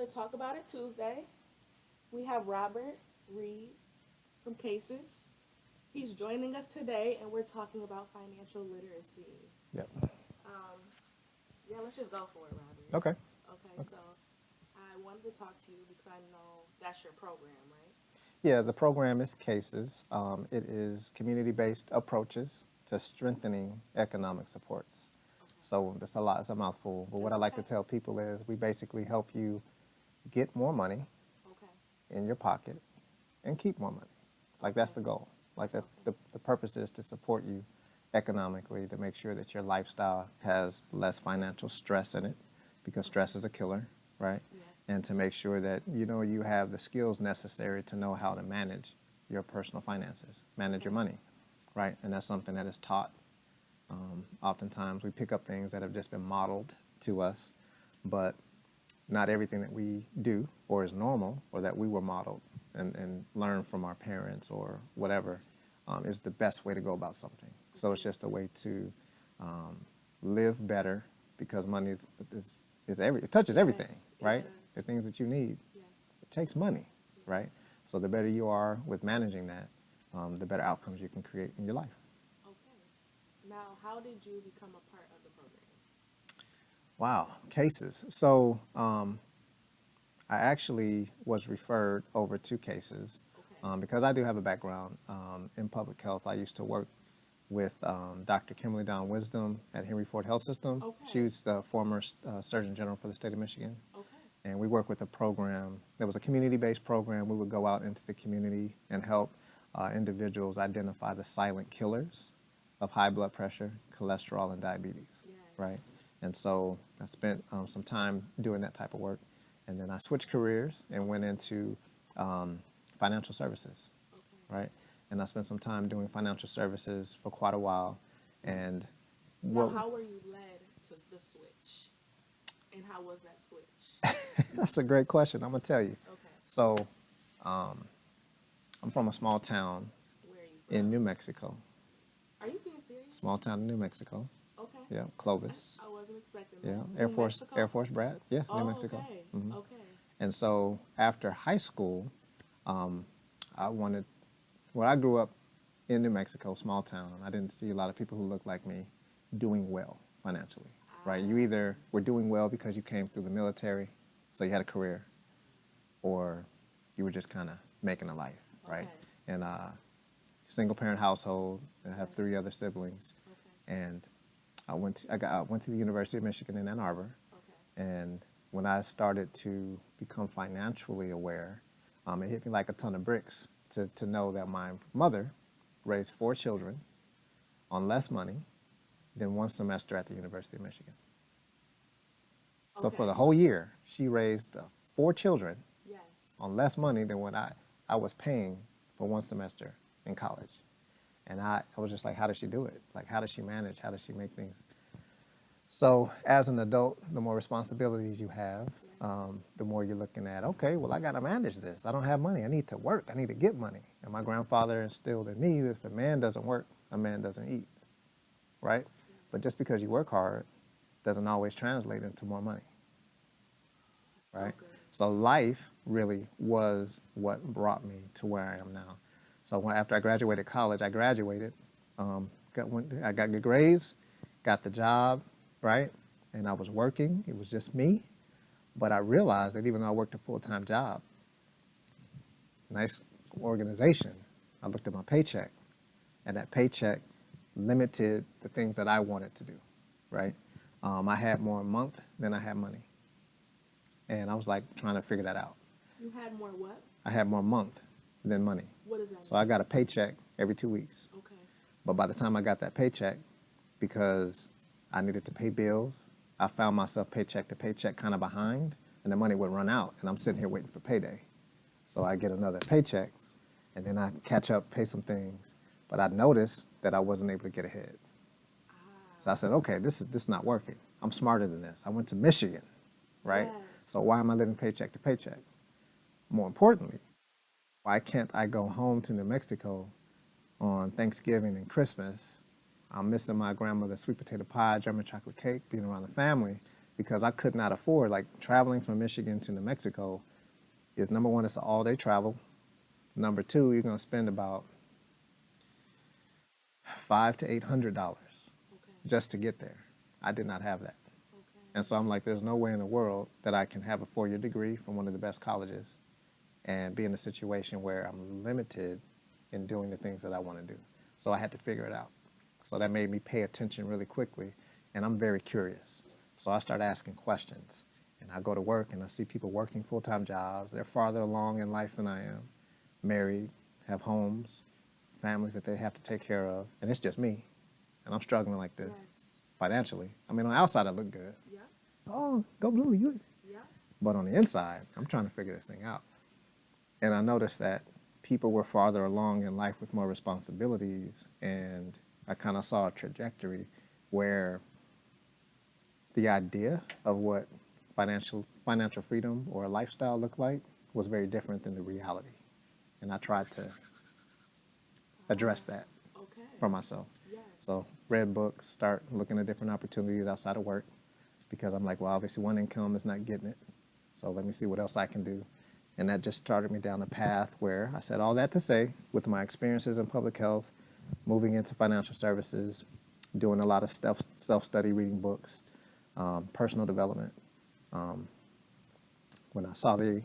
for Talk About It Tuesday. We have Robert Reid from Cases. He's joining us today, and we're talking about financial literacy. Yep. Um, yeah, let's just go for it, Robert. Okay. Okay, so I wanted to talk to you because I know that's your program, right? Yeah, the program is CASES. It is community-based approaches to strengthening economic supports. Okay, So that's a lot, it's a mouthful, but what that's I like to okay. tell people is we basically help you get more money Okay, in your pocket and keep more money. Like that's okay, the goal. Like that, okay, the purpose is to support you economically to make sure that your lifestyle has less financial stress in it because okay. stress is a killer, right? Yes, And to make sure that you have the skills necessary to know how to manage your personal finances, manage okay, your money, right? And that's something that is taught. Oftentimes we pick up things that have just been modeled to us, but not everything that we do or is normal or that we were modeled and learned from our parents or whatever is the best way to go about something. So it's okay. just a way to um, live better because money it touches everything, Yes, it right? does. The things that you need, Yes, it takes money, yes. right? So the better you are with managing that, the better outcomes you can create in your life. Okay. Now, how did you become a part of the program? Wow, cases. So I actually was referred over to cases Okay, because I do have a background in public health. I used to work with Dr. Kimberly Dawn Wisdom at Henry Ford Health System. She okay, was the former Surgeon General for the state of Michigan. okay, And we worked with a program that was a community-based program. We would go out into the community and help individuals identify the silent killers of high blood pressure, cholesterol, and diabetes, right? yes. And so I spent some time doing that type of work. And then I switched careers and went Okay, into financial services, okay. right? And I spent some time doing financial services for quite a while. And Now, what how were you led to the switch? And how was that switch? that's a great question. I'm gonna tell you. Okay. So I'm from a small town Where are you in New from? Mexico. Are you being serious? Small town in New Mexico. Okay. Yeah, Clovis. I wasn't expecting Yeah, that. New Air Mexico? Force brat. Yeah, New Oh, Mexico. okay. Okay. And so after high school, I wanted. Well, I grew up in New Mexico, small town. I didn't see a lot of people who looked like me doing well financially. Right? You Ah, either were doing well because you came through the military, so you had a career, or you were just kind of making a life. Right? okay. And single parent household. I have Yes. 3 other siblings, Okay. and I went to the University of Michigan in Ann Arbor, Okay. and when I started to become financially aware, it hit me like a ton of bricks to know that my mother raised 4 children on less money than one semester at the University of Michigan. So for the Okay. whole year, she raised 4 children Yes. on less money than what I was paying for one semester in college. And I was just like, how does she do it? Like, how does she manage? How does she make things? So as an adult, the more responsibilities you have, Yes. the more you're looking at, okay, well, I got to manage this. I don't have money. I need to work. I need to get money. And my grandfather instilled in me that if a man doesn't work, a man doesn't eat, right? Yes. But just because you work hard doesn't always translate into more money, That's so right? good. So life really was what brought me to where I am now. So after I graduated college, I graduated, I got good grades, got the job, right? And I was working. It was just me. But I realized that even though I worked a full-time job, nice organization, I looked at my paycheck, and that paycheck limited the things that I wanted to do, right? I had more a month than I had money. And I was like trying to figure that out. You had more what? I had more month than money. What does that So I mean? got a paycheck every 2 weeks. Okay. But by the time I got that paycheck, because I needed to pay bills, I found myself paycheck to paycheck kind of behind, and the money would run out, and I'm sitting here waiting for payday. So I get another paycheck, and then I catch up, pay some things. But I noticed that I wasn't able to get ahead. So I Ah. said, okay, this is not working. I'm smarter than this. I went to Michigan, right? So Yes. why am I living paycheck to paycheck? More importantly, why can't I go home to New Mexico on Thanksgiving and Christmas? I'm missing my grandmother's sweet potato pie, German chocolate cake, being around the family. because I could not afford, like, traveling from Michigan to New Mexico is, number one, it's an all-day travel. Number two, you're going to spend about $500 to $800 Okay. just to get there. I did not have that. Okay. And so I'm like, there's no way in the world that I can have a 4-year degree from one of the best colleges and be in a situation where I'm limited in doing the things that I want to do. So I had to figure it out. So that made me pay attention really quickly, and I'm very curious. So I started asking questions, and I go to work and I see people working full-time jobs. They're farther along in life than I am, married, have homes, families that they have to take care of, and it's just me, and I'm struggling like this financially. I mean, on the outside I look good. Yeah. Oh, go blue, you. Yeah. But on the inside, I'm trying to figure this thing out. And I noticed that people were farther along in life with more responsibilities, and I kind of saw a trajectory where the idea of what financial freedom or a lifestyle looked like was very different than the reality. And I tried to address that Okay. for myself. Yes. So read books, start looking at different opportunities outside of work, because I'm like, well, obviously one income is not getting it. So let me see what else I can do. And that just started me down a path where I said all that to say, with my experiences in public health, moving into financial services, doing a lot of self-study, reading books, personal development. When I saw the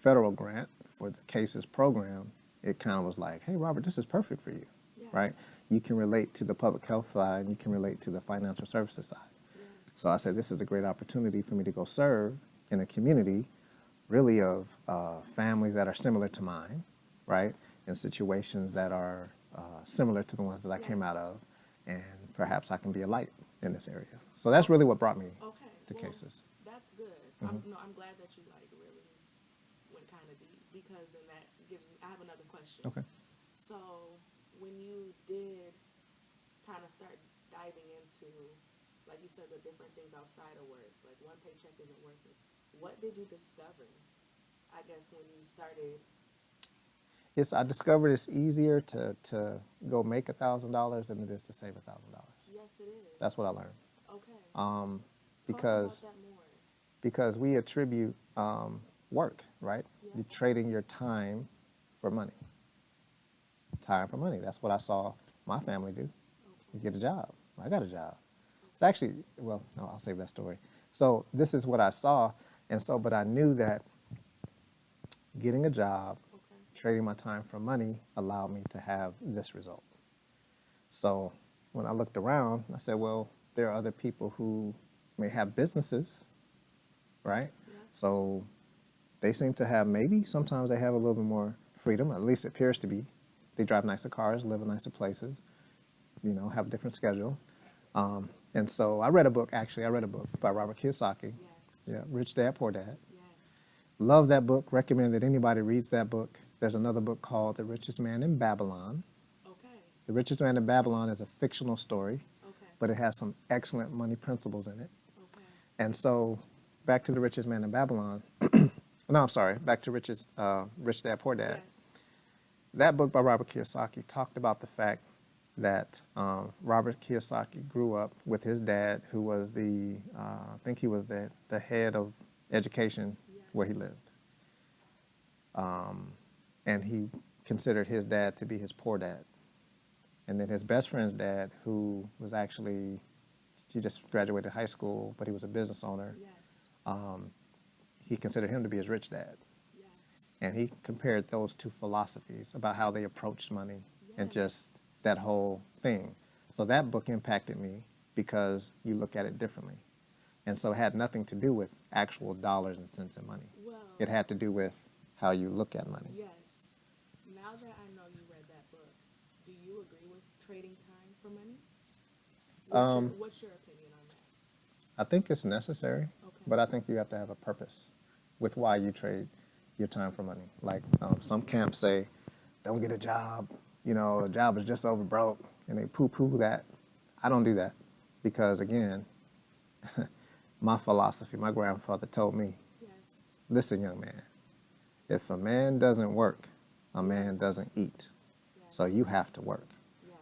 federal grant for the CASES program, it kind of was like, hey, Robert, this is perfect for you, Yes. right? You can relate to the public health side, and you can relate to the financial services side. Yes. So I said, this is a great opportunity for me to go serve in a community really of families that are similar to mine, right? In situations that are similar to the ones that I came out of, and perhaps I can be a light in this area. So that's really what brought me Okay. to Well, CASES. that's good. I'm glad that you like really went kind of deep, because then that gives me. I have another question. Okay. So when you did kind of start diving into, like you said, the different things outside of work, like one paycheck isn't working. What did you discover? I guess when you started. I discovered it's easier to go make $1,000 than it is to save $1,000. Yes, it is. That's what I learned. Okay. Because Talk about that more. because we attribute work, right? Yeah. You're trading your time for money. Time for money. That's what I saw my family do. You get a job. I got a job. It's actually, well, no, I'll save that story. So this is what I saw, but I knew that getting a job, Okay. trading my time for money allowed me to have this result. So when I looked around, I said, well, there are other people who may have businesses, right? Yeah. So they seem to have, maybe sometimes they have a little bit more freedom, at least it appears to be. They drive nicer cars, live in nicer places, have a different schedule. And so I read a book by Robert Kiyosaki. Yes. Yeah, Rich Dad, Poor Dad. Yes. Love that book. Recommend that anybody reads that book. There's another book called The Richest Man in Babylon. Okay. The Richest Man in Babylon is a fictional story, Okay. but it has some excellent money principles in it. Okay. And so back to The Richest Man in Babylon. No, I'm sorry. Back to Rich Dad, Poor Dad. Yes. That book by Robert Kiyosaki talked about the fact that Robert Kiyosaki grew up with his dad, who was I think he was the head of education where he lived. And he considered his dad to be his poor dad. And then his best friend's dad, who was actually, he just graduated high school, but he was a business owner. Yes. He considered him to be his rich dad. Yes. And he compared those two philosophies about how they approached money and Yes. just that whole thing. So that book impacted me because you look at it differently. And so it had nothing to do with actual dollars and cents and money. Well. It had to do with how you look at money. Yes. Now that I know you read that book, do you agree with trading time for money? What's your opinion on that? I think it's necessary, Okay. but I think you have to have a purpose with why you trade your time for money. Like some camps say, don't get a job. A job is just over broke, and they poo-poo that. I don't do that because, again, my philosophy, my grandfather told me, Yes. listen, young man, if a man doesn't work, a man doesn't eat. Yes. So you have to work.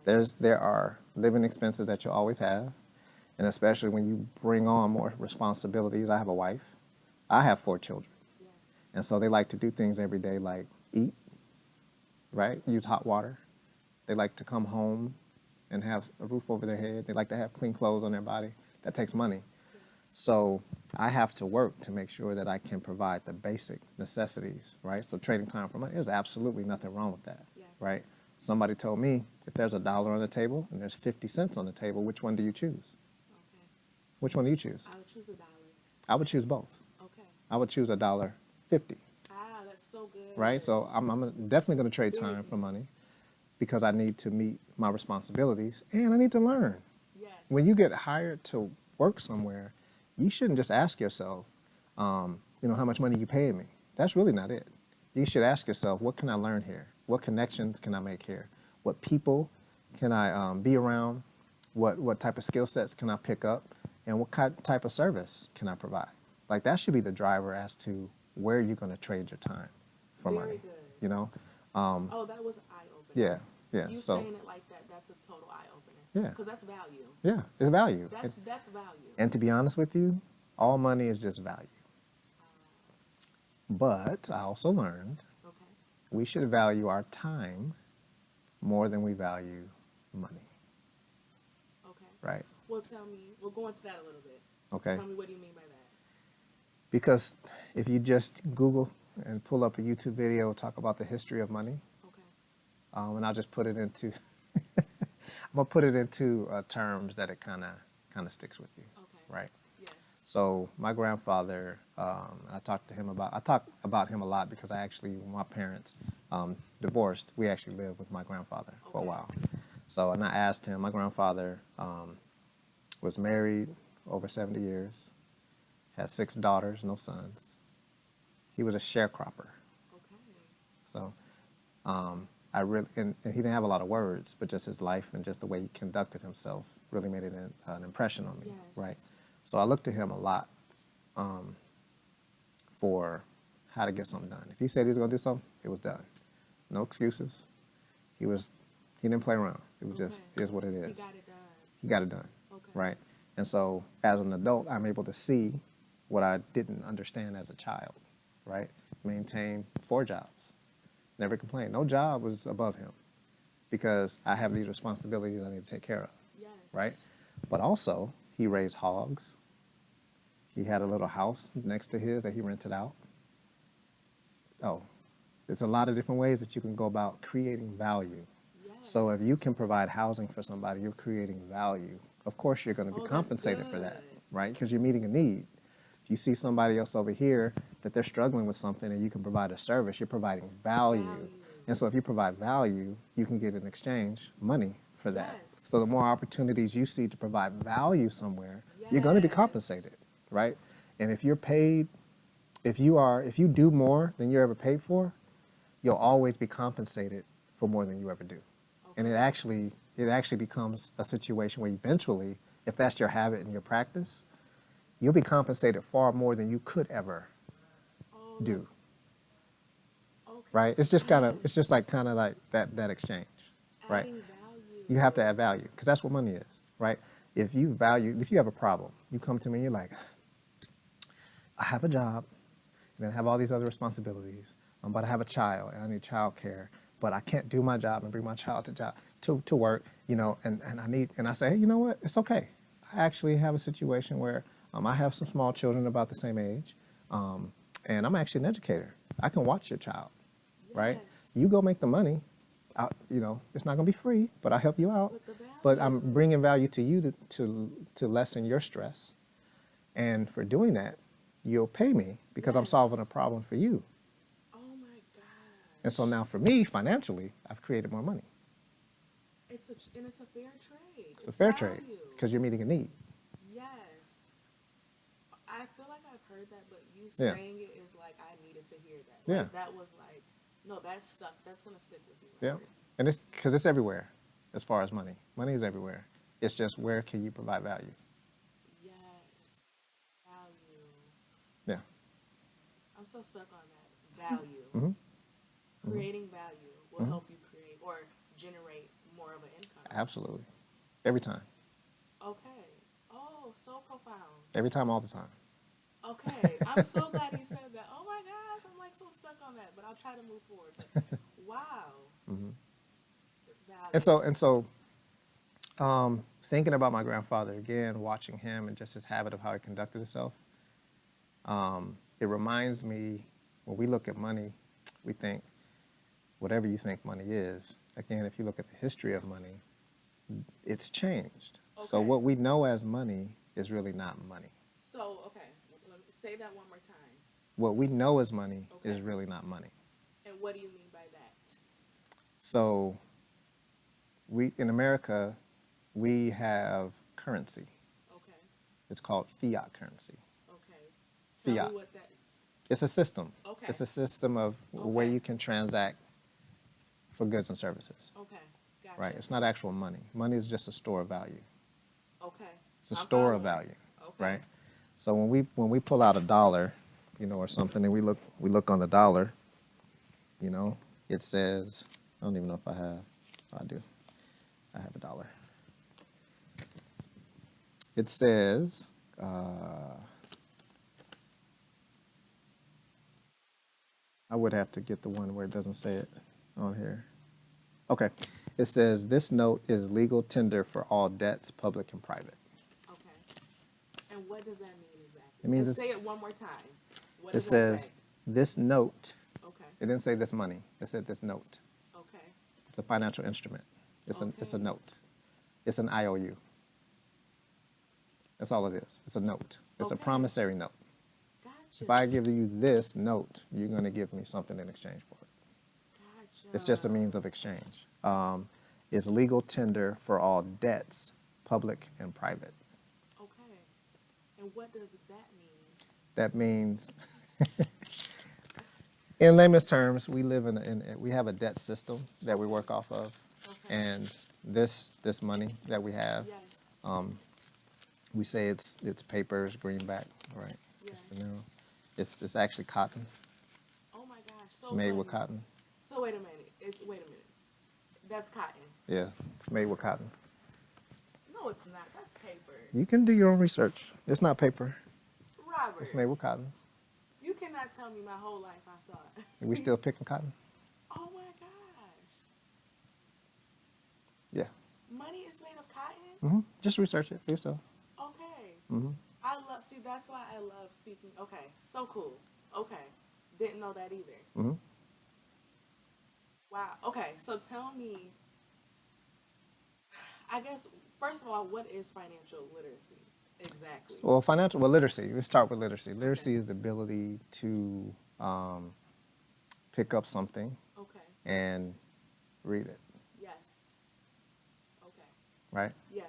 Yes. There are living expenses that you'll always have. And especially when you bring on more responsibilities. I have a wife. I have 4 children. Yes. And so they like to do things every day like eat, right? Use hot water. They like to come home and have a roof over their head. They like to have clean clothes on their body. That takes money. Yes. So I have to work to make sure that I can provide the basic necessities, right? So trading time for money, there's absolutely nothing wrong with that, Yes. right? Somebody told me if there's $1 on the table and there's 50 cents on the table, which one do you choose? Okay. Which one do you choose? I would choose $1. I would choose both. Okay. I would choose $1.50, Ah, that's so good. right? So I'm definitely going to trade Very time good. for money because I need to meet my responsibilities and I need to learn. Yes. When you get hired to work somewhere, you shouldn't just ask yourself, how much money you paying me. That's really not it. You should ask yourself, what can I learn here? What connections can I make here? What people can I be around? What type of skill sets can I pick up? And what type of service can I provide? Like that should be the driver as to where you're going to trade your time for Very money. good. You know? Oh, that was eye-opening. Yeah. You So saying it like that, that's a total eye-opener. Yeah. Because that's value. yeah, it's value. That's value. And to be honest with you, all money is just value. But I also learned Okay. we should value our time more than we value money, Okay. right? Well, tell me, we'll go into that a little bit. Okay? Tell me, what do you mean by that? Because if you just Google and pull up a YouTube video, talk about the history of money, Okay. and I'll just put it into, I'm gonna put it into terms that it kind of sticks with you, Okay. right? Yes. So my grandfather, I talk about him a lot because when my parents divorced, we actually lived with my grandfather for a Okay. while. So, and I asked him, my grandfather was married over 70 years, had 6 daughters, no sons. He was a sharecropper. Okay. So I really, and he didn't have a lot of words, but just his life and just the way he conducted himself really made an impression on me, Yes. right? So I looked to him a lot for how to get something done. If he said he was going to do something, it was done. No excuses. He didn't play around. It was just, Okay. is what it is. He got it done. He got it done, Okay. right? And so as an adult, I'm able to see what I didn't understand as a child, right? Maintain 4 jobs. Never complained. No job was above him because I have these responsibilities I need to take care of, Yes. right? But also, he raised hogs. He had a little house next to his that he rented out. Oh, there's a lot of different ways that you can go about creating value. Yes. So if you can provide housing for somebody, you're creating value. Of course, you're going to be that's compensated for that, good. right? Because you're meeting a need. If you see somebody else over here that they're struggling with something and you can provide a service, you're providing value. And so if you provide value, you can get in exchange money for that. Yes. So the more opportunities you see to provide value somewhere, you're going to be Yes. compensated, right? And if you're paid, if you do more than you're ever paid for, you'll always be compensated for more than you ever do. And it actually becomes a situation where eventually, if that's your habit and your practice, you'll be compensated far more than you could ever Oh, do. Okay. Right? It's just Yes. like that exchange, right? Adding value. You have to add value because that's what money is, right? If you have a problem, you come to me and you're like, I have a job, and I have all these other responsibilities, but I have a child and I need child care, but I can't do my job and bring my child to work, and I say, hey, you know what? It's okay. I actually have a situation where I have some small children about the same age, and I'm actually an educator. I can watch your child, right? Yes. You go make the money. It's not going to be free, but I'll help you out. But the value. But I'm bringing value to you to lessen your stress. And for doing that, you'll pay me because I'm Yes. solving a problem for you. Oh my God. And so now for me, financially, I've created more money. It's a fair trade. It's a fair value. trade because you're meeting a need. Yes. I feel like I've heard that, but you Yeah. saying it is like I needed to hear that. Yeah. Like, that was like, no, that's stuck. That's gonna stick with me. Yeah. And it's because it's everywhere as far as money. Money is everywhere. It's just where can you provide value? Yes. Value. Yeah. I'm so stuck on that. Value. Mm-hmm. Creating value will Mhm. help you create or generate more of an income. Absolutely. Every time. Okay. Oh, so profound. Every time, all the time. Okay, I'm so glad you said that. Oh my gosh, I'm like so stuck on that, but I'll try to move forward. But wow, Hmm. And value. so, and so, thinking about my grandfather again, watching him and just his habit of how he conducted himself, it reminds me when we look at money, we think whatever you think money is. Again, if you look at the history of money, it's changed. So Okay. what we know as money is really not money. So okay, let me say that one more time. What we know as money is Okay. really not money. And what do you mean by that? So we in America, we have currency. Okay. It's called fiat currency. Okay. Tell Fiat. me what that. It's a system. Okay. It's a system of a way Okay. you can transact for goods and services. Okay. Gotcha. Right? It's not actual money. Money is just a store of value. Okay. It's a I'm store of following. value. Okay. Right? So when we pull out a dollar, or something, and we look on the dollar, it says, I don't even know if I have. I do. I have a dollar. It says, I would have to get the one where it doesn't say it on here. Okay. It says, this note is legal tender for all debts, public and private. Okay. And what does that mean exactly? It means And it's, say it one more time. What it does that says, say? this note, Okay. it didn't say this money, it said this note. Okay. It's a financial instrument. It's a Okay. note. It's an IOU. That's all it is. It's a note. It's a Okay. promissory note. Gotcha. If I give you this note, you're going to give me something in exchange for it. Gotcha. It's just a means of exchange. It's legal tender for all debts, public and private. Okay. And what does that mean? That means, in layman's terms, we live we have a debt system that we work off of, Okay. and this money that we have, Yes. we say it's paper, greenback, right? Yes. It's actually cotton. Oh my gosh. So It's made with funny. cotton. So wait a minute. Wait a minute. That's cotton. Yeah, it's made with cotton. No, it's not. That's paper. You can do your own research. It's not paper. Robert. It's made with cotton. You cannot tell me my whole life I thought. Are we still picking cotton? Oh my gosh. Yeah. Money is made of cotton? Just research it for yourself. Okay. Hmm. See, that's why I love speaking. Okay. So cool. Okay. Didn't know that either. Hmm. Wow. Okay. So tell me, I guess, first of all, what is financial literacy? Exactly. Well, literacy. Let's start with literacy. Literacy is the ability to pick up something Okay. and read it, Yes. Okay. right? Yes.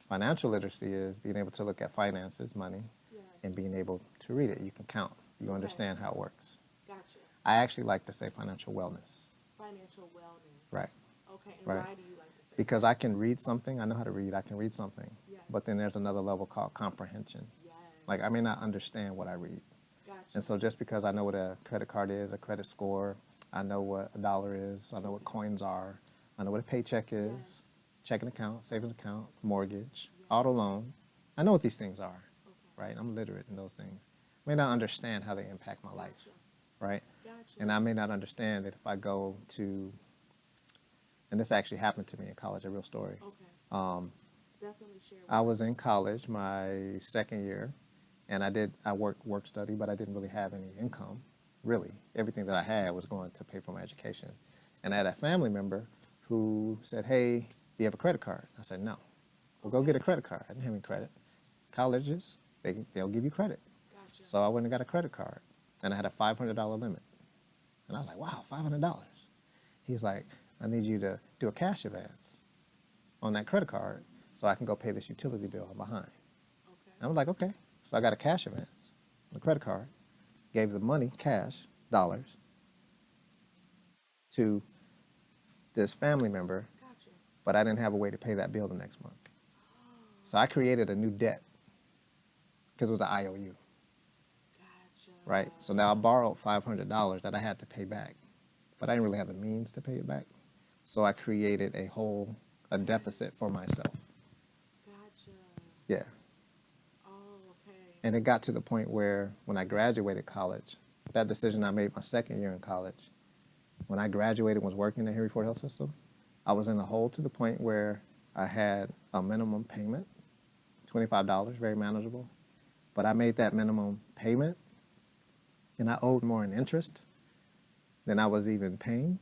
Financial literacy is being able to look at finances, money, Yes. and being able to read it. You can count. You Okay. understand how it works. Gotcha. I actually like to say financial wellness, Financial wellness. right? Okay. And Right. why do you like to say Because I can read something. I know how to read. I can read something. Yes. But then there's another level called comprehension. Yes. Like I may not understand what I read. Gotcha. And so just because I know what a credit card is, a credit score, I know what a dollar is, I know what coins are, I know what a paycheck is, Yes. checking account, savings account, mortgage, Yes. auto loan. I know what these things are, Okay. right? I'm literate in those things. I may not understand how they impact my life, Gotcha. right? Gotcha. And I may not understand that if I go to, and this actually happened to me in college, a real story. Okay. Definitely share with I was us. in college my second year, and I work study, but I didn't really have any income, really. Everything that I had was going to pay for my education. And I had a family member who said, hey, do you have a credit card? I said, no. Well, go get a credit card. I didn't have any credit. Colleges, they'll give you credit. Gotcha. So I went and got a credit card, and I had a $500 limit. And I was like, wow, $500. He's like, I need you to do a cash advance on that credit card so I can go pay this utility bill I'm behind. Okay. And I was like, okay. So I got a cash advance on a credit card, gave the money, cash, dollars, to this family member, Gotcha. but I didn't have a way to pay that bill the next month. So I created a new debt because it was an IOU, Gotcha. right? So now I borrowed $500 that I had to pay back, but I didn't really have the means to pay it back. So I created a deficit for myself. Gotcha. Yeah. And it got to the point where when I graduated college, that decision I made my second year in college, when I graduated and was working at Henry Ford Health System, I was in the hole to the point where I had a minimum payment, $25, very manageable. But I made that minimum payment, and I owed more in interest than I was even paying.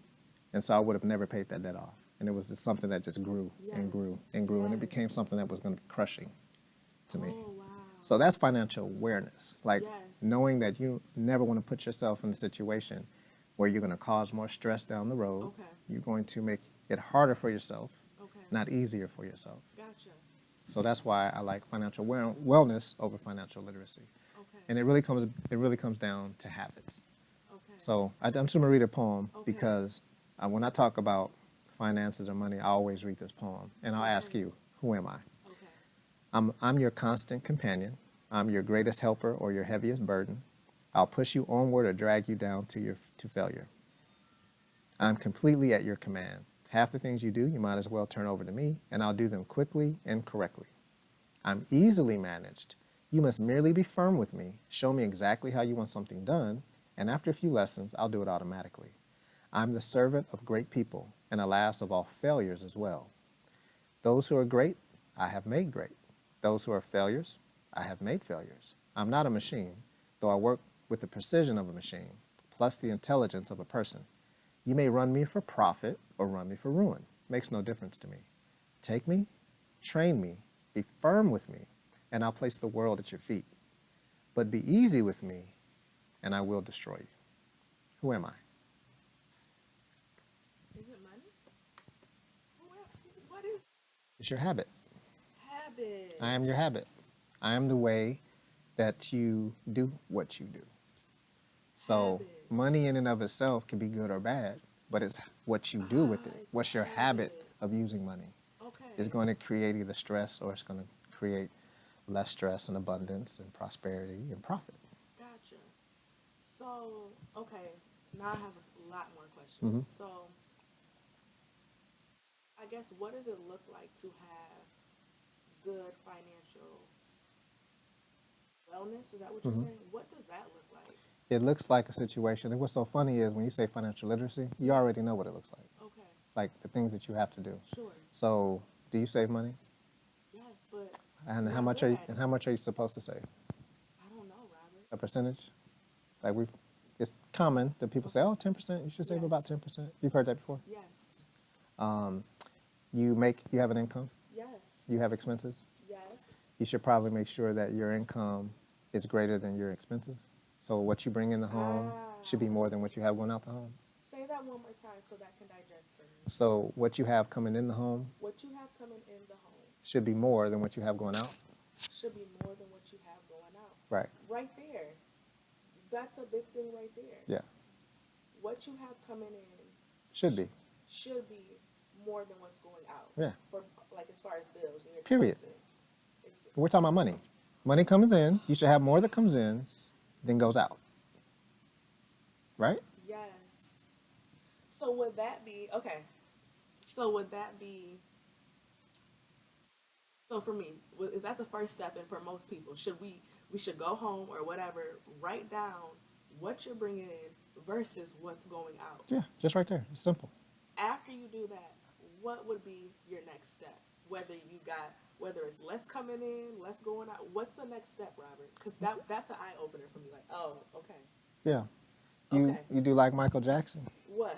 And so I would have never paid that debt off. And it was just something that just grew and grew and grew. Yes. And it became something that was going to be crushing to me. Oh, wow. So that's financial awareness. Like Yes. knowing that you never want to put yourself in a situation where you're going to cause more stress down the road. Okay. You're going to make it harder for yourself, Okay. not easier for yourself. Gotcha. So that's why I like financial wellness over financial literacy. Okay. And it really comes down to habits. Okay. So I'm just going to read a poem Okay. because when I talk about finances or money, I always read this poem. And I'll ask you, who am I? Okay. I'm your constant companion. I'm your greatest helper or your heaviest burden. I'll push you onward or drag you down to failure. I'm completely at your command. Half the things you do, you might as well turn over to me, and I'll do them quickly and correctly. I'm easily managed. You must merely be firm with me, show me exactly how you want something done, and after a few lessons, I'll do it automatically. I'm the servant of great people, and alas, of all failures as well. Those who are great, I have made great. Those who are failures, I have made failures. I'm not a machine, though I work with the precision of a machine, plus the intelligence of a person. You may run me for profit or run me for ruin. Makes no difference to me. Take me, train me, be firm with me, and I'll place the world at your feet. But be easy with me, and I will destroy you. Who am I? Is it money? What is It's your habit. habit? I am your habit. I am the way that you do what you do. So Habits. money in and of itself can be good or bad, but it's what you do with it. It's What's the your habit habit. of using money? Okay. It's going to create either stress or it's going to create less stress and abundance and prosperity and profit. Gotcha. So, okay, now I have a lot more questions. Mhm. So, I guess what does it look like to have good financial wellness? Is that what you're Mhm. saying? What does that look like? It looks like a situation, and what's so funny is when you say financial literacy, you already know what it looks like. Okay, Like the things that you have to do. sure. So, do you save money? Yes, but And I'm how not much good are you, at and it. how much are you supposed to save? I don't know, Robert. A percentage? Like it's common that people say, "Oh, 10%, you should save about Yes. 10%." You've heard that before? Yes. You have an income, Yes. you have expenses. Yes. You should probably make sure that your income is greater than your expenses. So what you bring in the home should be more than what you have going out the home. Say that one more time so that can digest for me. So what you have coming in the home What you have coming in the home should be more than what you have going out. should be more than what you have going out. Right. Right there. That's a big thing right there. Yeah. What you have coming in Should be. should be more than what's going out. Yeah. For like as far as bills and your Period. expenses. We're talking about money. Money comes in. You should have more that comes in than goes out. Right? Yes. So would that be okay? So would that be? So for me, is that the first step? And for most people, should we should go home or whatever, write down what you're bringing in versus what's going out. Yeah, just right there. It's simple. After you do that, what would be your next step? Whether it's less coming in, less going out. What's the next step, Robert? Because that's an eye opener for me. Like, oh, okay, Yeah. Okay. You do like Michael Jackson. what?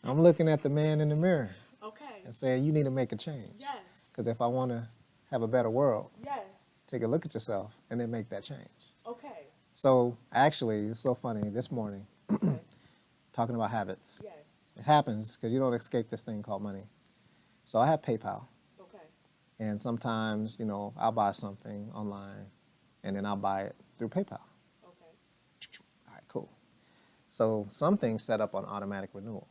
I'm looking at the man in the mirror Okay, and saying, you need to make a change. yes, Because if I want to have a better world, yes, take a look at yourself and then make that change. okay, So actually, it's so funny. This morning, okay, talking about habits. yes, It happens because you don't escape this thing called money. So I have PayPal. okay, And sometimes, I'll buy something online and then I'll buy it through PayPal. okay, All right, cool. So some things set up on automatic renewal.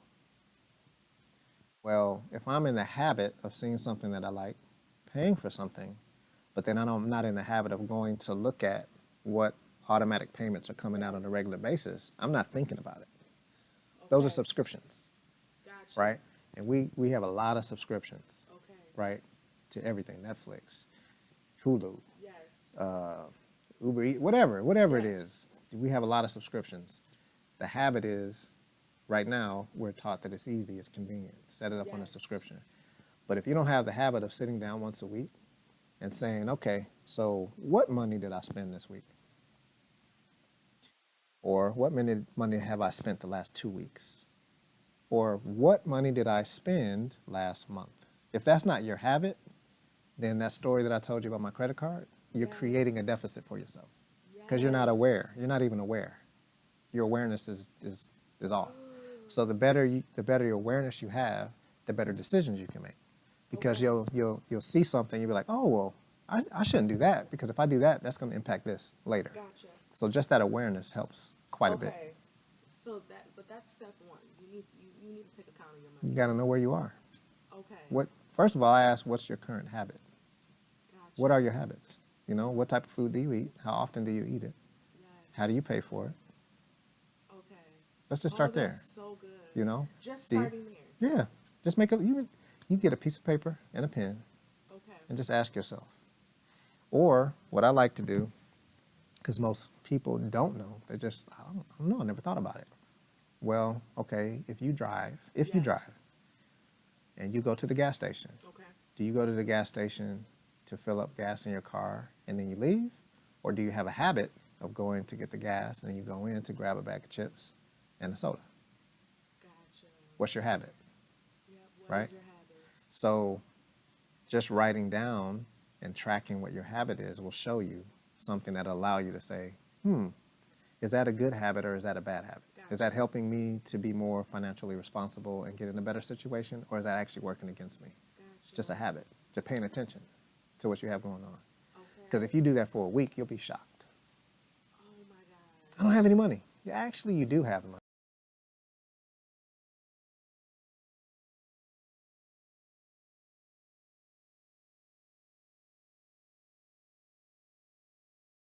Well, if I'm in the habit of seeing something that I like, paying for something, but then I'm not in the habit of going to look at what automatic payments are coming out on a regular basis, I'm not thinking about it. Those are okay. subscriptions, Gotcha. right? And we have a lot of subscriptions, Okay. right, to everything, Netflix, Hulu, Yes. Uber Eats, whatever it Yes. is. We have a lot of subscriptions. The habit is, right now, we're taught that it's easy, it's convenient. Set it up on a Yes. subscription. But if you don't have the habit of sitting down once a week and saying, okay, so what money did I spend this week? Or what money have I spent the last 2 weeks? Or what money did I spend last month? If that's not your habit, then that story that I told you about my credit card, you're creating a deficit for yourself because you're not Yes. aware. You're not even aware. Your awareness is off. So the better your awareness you have, the better decisions you can make. Because Okay. you'll see something, you'll be like, oh well, I shouldn't do that because if I do that, that's going to impact this later. Gotcha. So just that awareness helps quite a bit. Okay. So that's step one. You need to take account of your You money. got to know where you are. Okay. First of all, I ask, what's your current habit? Gotcha. What are your habits? You know, what type of food do you eat? How often do you eat it? Yes. How do you pay for it? Okay. Let's just start there. That's so good. You know, Just Do you- starting there. yeah. Just make you get a piece of paper and a pen Okay. and just ask yourself. Or what I like to do, because most people don't know, they just I don't know, I never thought about it. Well, okay, if you drive, Yes. and you go to the gas station, Okay. do you go to the gas station to fill up gas in your car and then you leave? Or do you have a habit of going to get the gas and you go in to grab a bag of chips and a soda? Gotcha. What's your habit? Yep. What Right? is your habits? So just writing down and tracking what your habit is will show you something that'll allow you to say, is that a good habit or is that a bad habit? Gotcha. Is that helping me to be more financially responsible and get in a better situation, or is that actually working against me? Gotcha. It's just a habit, to paying attention to what you have going on. Okay. Because if you do that for a week, you'll be shocked. Oh my I God. don't have any money. Yeah, actually, you do have the money.